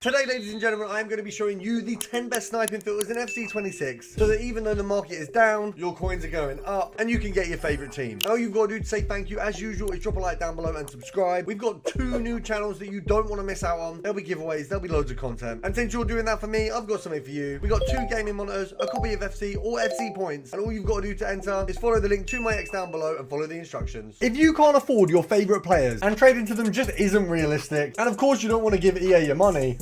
Today, ladies and gentlemen, I'm going to be showing you the 10 best sniping filters in FC26, so that even though the market is down, your coins are going up, and you can get your favorite team. All you've got to do to say thank you, as usual, is drop a like down below and subscribe. We've got 2 new channels that you don't want to miss out on. There'll be giveaways, there'll be loads of content. And since you're doing that for me, I've got something for you. We got 2 gaming monitors, a copy of FC or FC points, and all you've got to do to enter is follow the link to my X down below and follow the instructions. If you can't afford your favorite players and trading to them just isn't realistic, and of course you don't want to give EA your money,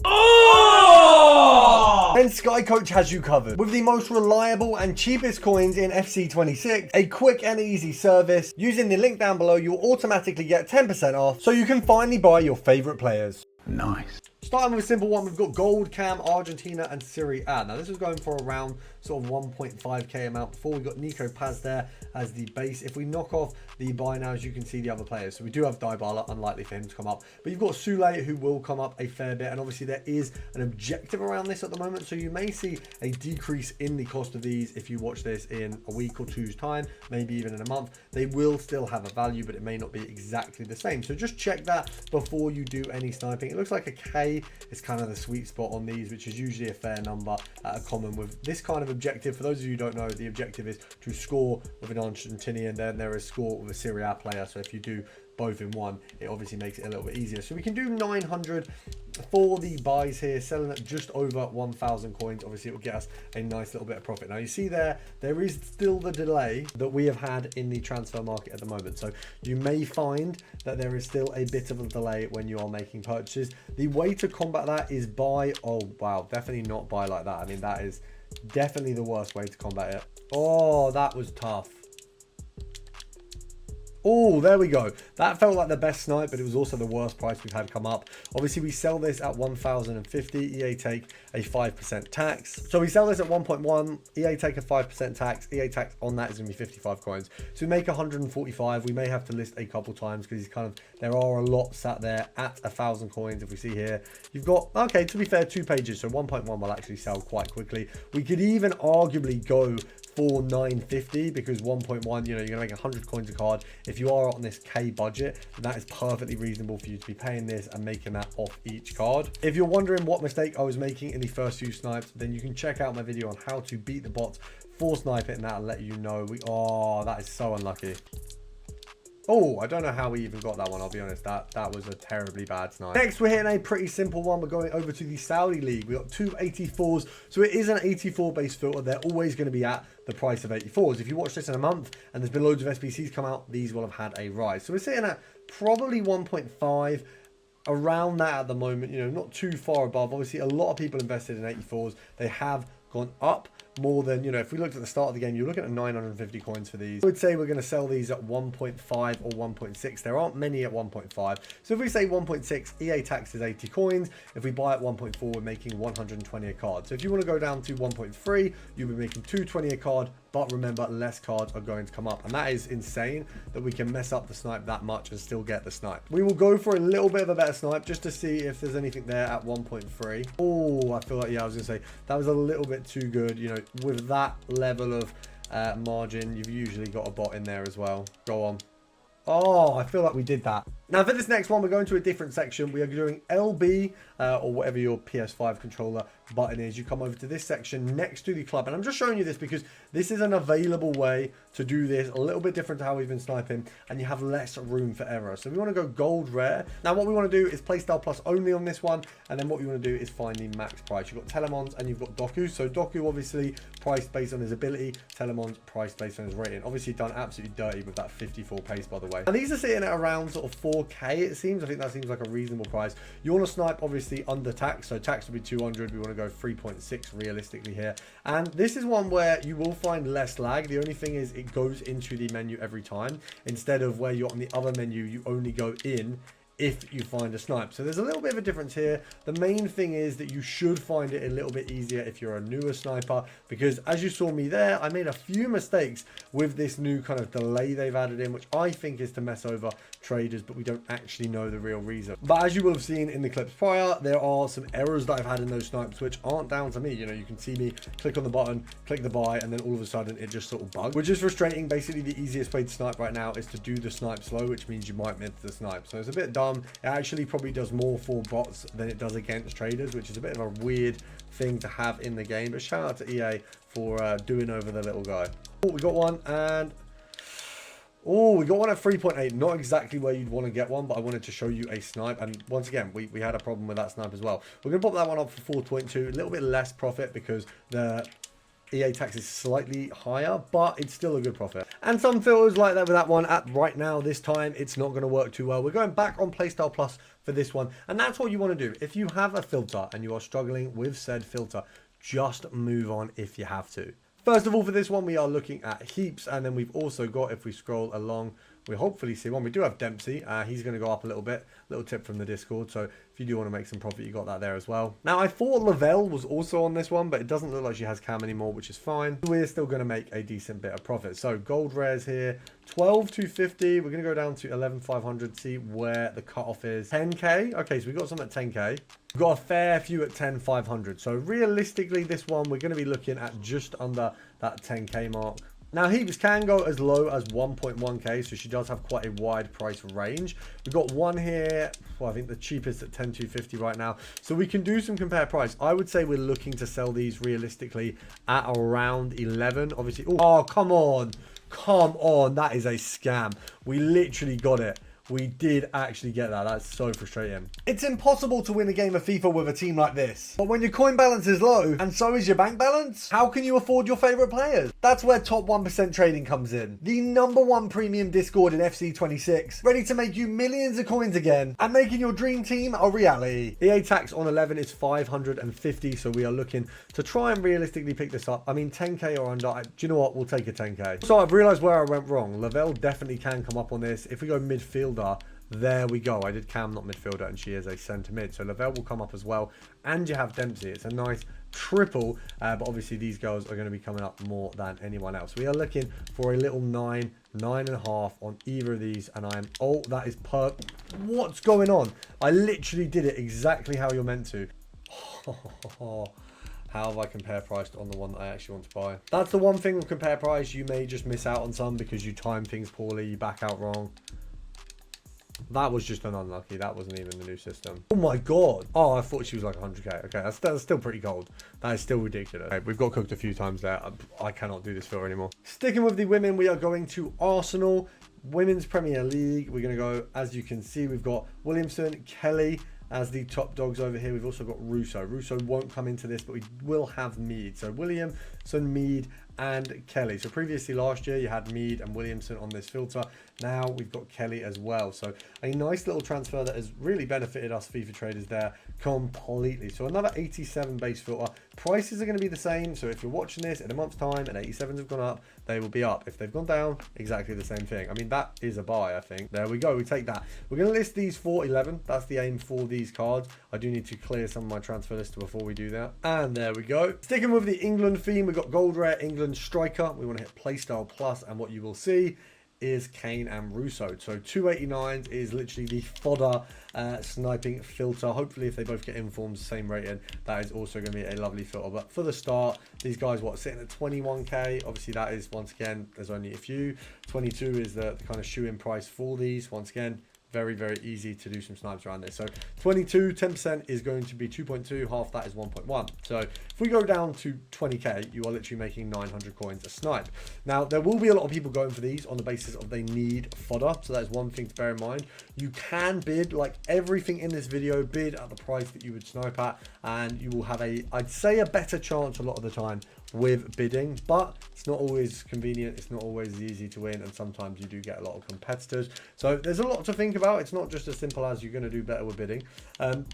then Sky Coach has you covered. With the most reliable and cheapest coins in FC26, a quick and easy service, using the link down below, you'll automatically get 10% off, so you can finally buy your favorite players. Nice. Starting with a simple one, we've got Gold, Cam, Argentina, and Serie A. Now, this was going for around sort of 1.5k amount before. We got Nico Paz there as the base. If we knock off the buy now, as you can see the other players. So we do have Dybala, unlikely for him to come up. But you've got Sule, who will come up a fair bit. And obviously, there is an objective around this at the moment. So you may see a decrease in the cost of these if you watch this in a week or two's time, maybe even in a month. They will still have a value, but it may not be exactly the same. So just check that before you do any sniping. It looks like a K is kind of the sweet spot on these, which is usually a fair number at a common with this kind of objective. For those of you who don't know, the objective is to score with an Argentinian, then there is score with a Serie A player. So if you do both in one, it obviously makes it a little bit easier. So we can do 900 for the buys here, selling at just over 1,000 coins. Obviously, it will get us a nice little bit of profit. Now, you see there is still the delay that we have had in the transfer market at the moment. So you may find that there is still a bit of a delay when you are making purchases. The way to combat that is buy. Oh, wow, definitely not buy like that. I mean, that is definitely the worst way to combat it. Oh, that was tough. Oh, there we go. That felt like the best snipe, but it was also the worst price we've had come up. Obviously, we sell this at 1,050. EA take a 5% tax. So we sell this at 1.1. EA take a 5% tax. EA tax on that is going to be 55 coins. So we make 145. We may have to list a couple times because there are a lot sat there at 1,000 coins. If we see here, you've got, okay, to be fair, 2 pages. So 1.1 will actually sell quite quickly. We could even arguably go for 950 because 1.1, you know, you're gonna make 100 coins a card. If you are on this K budget, then that is perfectly reasonable for you to be paying this and making that off each card. If you're wondering what mistake I was making in the first few snipes, then you can check out my video on how to beat the bots for sniping, and that'll let you know. Oh, that is so unlucky. Oh, I don't know how we even got that one, I'll be honest. That was a terribly bad snipe. Next, we're hitting a pretty simple one. We're going over to the Saudi League. We got 2 84s. So it is an 84 base filter. They're always going to be at the price of 84s. If you watch this in a month and there's been loads of SBCs come out, these will have had a rise. So we're sitting at probably 1.5. Around that at the moment, you know, not too far above. Obviously, a lot of people invested in 84s. They have gone up more than, you know, if we looked at the start of the game, you're looking at 950 coins for these. I would say we're going to sell these at 1.5 or 1.6. There aren't many at 1.5. So if we say 1.6, EA tax is 80 coins. If we buy at 1.4, we're making 120 a card. So if you want to go down to 1.3, you'll be making 220 a card. But remember, less cards are going to come up. And that is insane that we can mess up the snipe that much and still get the snipe. We will go for a little bit of a better snipe just to see if there's anything there at 1.3. Oh, I feel like, yeah, I was going to say that was a little bit too good. You know, with that level of margin, you've usually got a bot in there as well. Go on. Oh, I feel like we did that. Now, for this next one, we're going to a different section. We are doing LB or whatever your PS5 controller button is. You come over to this section next to the club. And I'm just showing you this because this is an available way to do this. A little bit different to how we've been sniping. And you have less room for error. So we want to go gold rare. Now, what we want to do is playstyle plus only on this one. And then what we want to do is find the max price. You've got Telemons and you've got Doku. So Doku, obviously, priced based on his ability. Telemons, priced based on his rating. Obviously, done absolutely dirty with that 54 pace, by the way. And these are sitting at around sort of 4K, it seems. I think that seems like a reasonable price. You want to snipe, obviously, under tax. So tax will be 200. We want to go 3.6 realistically here. And this is one where you will find less lag. The only thing is it goes into the menu every time. Instead of where you're on the other menu, you only go in if you find a snipe. So there's a little bit of a difference here. The main thing is that you should find it a little bit easier if you're a newer sniper, because as you saw me there, I made a few mistakes with this new kind of delay they've added in, which I think is to mess over traders, but we don't actually know the real reason. But as you will have seen in the clips prior, there are some errors that I've had in those snipes which aren't down to me. You know, you can see me click on the button, click the buy, and then all of a sudden it just sort of bugs, which is frustrating. Basically, the easiest way to snipe right now is to do the snipe slow, which means you might miss the snipe. So it's a bit dumb. dumb. It actually probably does more for bots than it does against traders, which is a bit of a weird thing to have in the game. But shout out to EA for doing over the little guy. Oh, we got one, and oh, we got one at 3.8. Not exactly where you'd want to get one, but I wanted to show you a snipe. And once again, we had a problem with that snipe as well. We're going to pop that one up for 4.2. A little bit less profit because the EA tax is slightly higher, but it's still a good profit. And some filters like that with that one at right now, this time, it's not going to work too well. We're going back on Playstyle Plus for this one. And that's what you want to do. If you have a filter and you are struggling with said filter, just move on if you have to. First of all, for this one, we are looking at heaps, and then we've also got, if we scroll along, we hopefully see one. We do have Dempsey. He's going to go up a little bit. Little tip from the Discord. So if you do want to make some profit, you got that there as well. Now, I thought Lavelle was also on this one, but it doesn't look like she has cam anymore, which is fine. We're still going to make a decent bit of profit. So gold rares here, 12,250. We're going to go down to 11,500. See where the cutoff is. 10k. Okay, so we got some at 10k. We've got a fair few at 10,500. So realistically, this one, we're going to be looking at just under that 10k mark. Now, heaps can go as low as 1.1k, so she does have quite a wide price range. We've got one here, well, I think the cheapest at 10,250 right now. So we can do some compare price. I would say we're looking to sell these realistically at around 11. Obviously, oh, come on. Come on. That is a scam. We literally got it. We did actually get that. That's so frustrating. It's impossible to win a game of FIFA with a team like this. But when your coin balance is low, and so is your bank balance, how can you afford your favorite players? That's where top 1% trading comes in. The #1 premium Discord in FC26, ready to make you millions of coins again, and making your dream team a reality. EA tax on 11 is 550, so we are looking to try and realistically pick this up. I mean, 10k or under, do you know what? We'll take a 10k. So I've realized where I went wrong. Lavelle definitely can come up on this. If we go midfield, there we go. I did cam, not midfielder, and she is a centre mid. So Lavelle will come up as well. And you have Dempsey. It's a nice triple. But obviously these girls are going to be coming up more than anyone else. We are looking for a little 9, 9.5 on either of these. And I am, oh, that is what's going on? I literally did it exactly how you're meant to. How have I compare priced on the one that I actually want to buy? That's the one thing with compare price. You may just miss out on some because you time things poorly. You back out wrong. That was just an unlucky. That wasn't even the new system. Oh my god. Oh, I thought she was like 100k. Okay, that's still pretty gold. That is still ridiculous. Okay, we've got cooked a few times there. I cannot do this filter anymore. Sticking with the women, we are going to Arsenal. Women's Premier League. We're going to go, as you can see, we've got Williamson, Kelly as the top dogs over here. We've also got Russo. Russo won't come into this, but we will have Mead. So Williamson, Mead, and Kelly. So previously last year you had Mead and Williamson on this filter. Now we've got Kelly as well. So a nice little transfer that has really benefited us FIFA traders there completely. So another 87 base filter. Prices are going to be the same. So if you're watching this in a month's time and 87s have gone up, they will be up. If they've gone down, exactly the same thing. I mean, that is a buy, I think. There we go. We take that. We're going to list these for 11. That's the aim for these cards. I do need to clear some of my transfer list before we do that. And there we go. Sticking with the England theme, we've got gold rare England striker. We want to hit Playstyle Plus, and what you will see is Kane and Russo. So 289s is literally the fodder sniping filter. Hopefully if they both get informs, same rating, that is also going to be a lovely filter. But for the start, these guys, what, sitting at 21k. Obviously that is, once again, there's only a few. 22 is the kind of shoe-in price for these. Once again, very, very easy to do some snipes around this. So 22, 10% is going to be 2.2, half that is 1.1. So if we go down to 20k, you are literally making 900 coins a snipe. Now, there will be a lot of people going for these on the basis of they need fodder. So that is one thing to bear in mind. You can bid, like everything in this video, bid at the price that you would snipe at, and you will have I'd say a better chance a lot of the time with bidding, but it's not always convenient. It's not always easy to win, and sometimes you do get a lot of competitors. So there's a lot to think about. It's not just as simple as you're going to do better with bidding.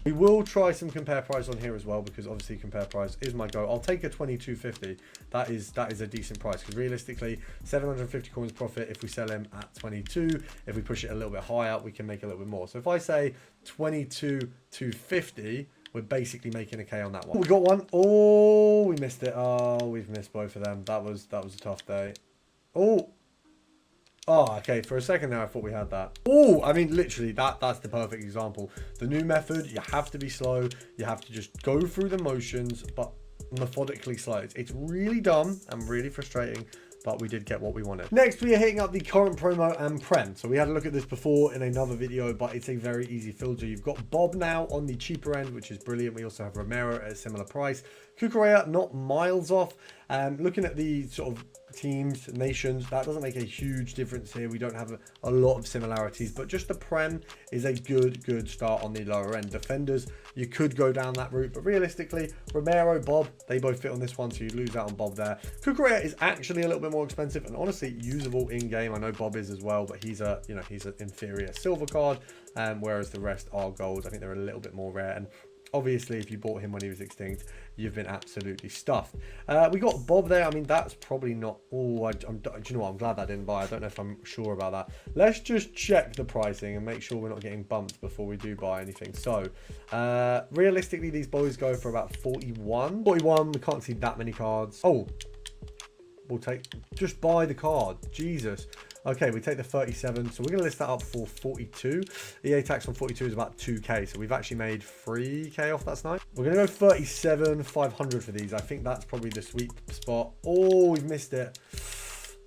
We will try some compare price on here as well, because obviously compare price is my goal. I'll take a 22.50. That is a decent price, because realistically 750 coins profit if we sell him at 22. If we push it a little bit higher, we can make a little bit more. So if I say 22.250, we're basically making a K on that one. Oh, we got one. Oh, we missed it. Oh, we've missed both of them. That was a tough day. Oh, okay. For a second there, I thought we had that. Oh, I mean, literally, that's the perfect example. The new method, you have to be slow. You have to just go through the motions, but methodically slow. It's really dumb and really frustrating, but we did get what we wanted. Next, we are hitting up the current promo and Prem. So we had a look at this before in another video, but it's a very easy filter. You've got Bob now on the cheaper end, which is brilliant. We also have Romero at a similar price. Cucurella not miles off. Looking at the sort of teams, nations, that doesn't make a huge difference here. We don't have a lot of similarities, but just the Prem is a good start on the lower end. Defenders, you could go down that route, but realistically, Romero, Bob, they both fit on this one, so you lose out on Bob there. Cucurella is actually a little bit more expensive and honestly usable in game. I know Bob is as well, but he's a, you know, he's an inferior silver card, whereas the rest are golds. I think they're a little bit more rare, and obviously, if you bought him when he was extinct, you've been absolutely stuffed. We got Bob there. I mean, that's probably not... Oh, do you know what? I'm glad that didn't buy. I don't know if I'm sure about that. Let's just check the pricing and make sure we're not getting bumped before we do buy anything. So, realistically, these boys go for about 41. 41, we can't see that many cards. Oh, we'll take... Just buy the card. Jesus. Okay, we take the 37, so we're going to list that up for 42. EA tax on 42 is about 2k, so we've actually made 3k off that snipe. We're going to go 37, 500 for these. I think that's probably the sweet spot. Oh, we've missed it.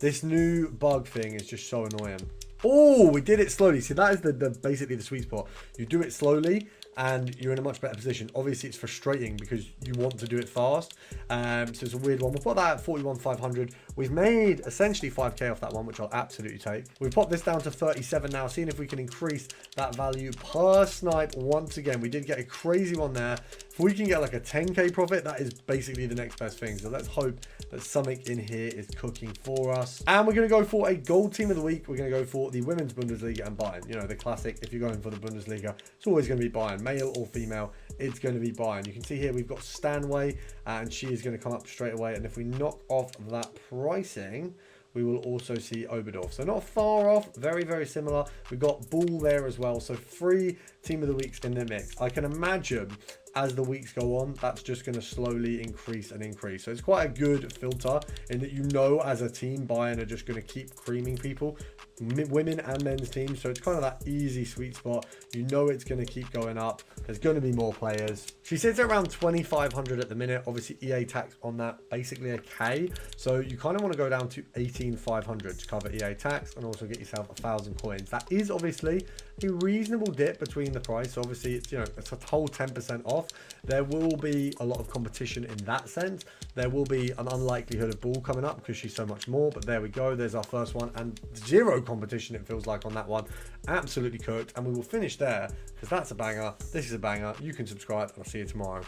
This new bug thing is just so annoying. Oh, we did it slowly. See, that is basically the sweet spot. You do it slowly, and you're in a much better position. Obviously, it's frustrating because you want to do it fast. So it's a weird one. We'll put that at 41,500. We've made essentially 5k off that one, which I'll absolutely take. We've popped this down to 37 now, seeing if we can increase that value per snipe once again. We did get a crazy one there. If we can get like a 10k profit, that is basically the next best thing. So let's hope that something in here is cooking for us. And we're going to go for a gold team of the week. We're going to go for the Women's Bundesliga and Bayern. You know, the classic, if you're going for the Bundesliga, it's always going to be Bayern. Male or female, it's going to be Bayern. You can see here we've got Stanway, and she is going to come up straight away. And if we knock off that pricing, we will also see Oberdorf. So not far off, very similar. We've got Bull there as well. So 3 team of the weeks in the mix. I can imagine as the weeks go on, that's just going to slowly increase and increase. So it's quite a good filter in that, you know, as a team, Bayern are just going to keep creaming people, women and men's teams. So it's kind of that easy sweet spot. You know it's going to keep going up. There's going to be more players. She sits at around 2,500 at the minute. Obviously, EA tax on that, basically a K. So you kind of want to go down to 18,500 to cover EA tax and also get yourself 1,000 coins. That is obviously a reasonable dip between the price. So obviously, it's, you know, it's a whole 10% off. There will be a lot of competition in that sense. There will be an unlikelihood of Bull coming up because she's so much more, but there we go. There's our first one, and zero competition, it feels like, on that one. Absolutely cooked, and we will finish there because that's a banger. This is a banger. You can subscribe, and I'll see you tomorrow.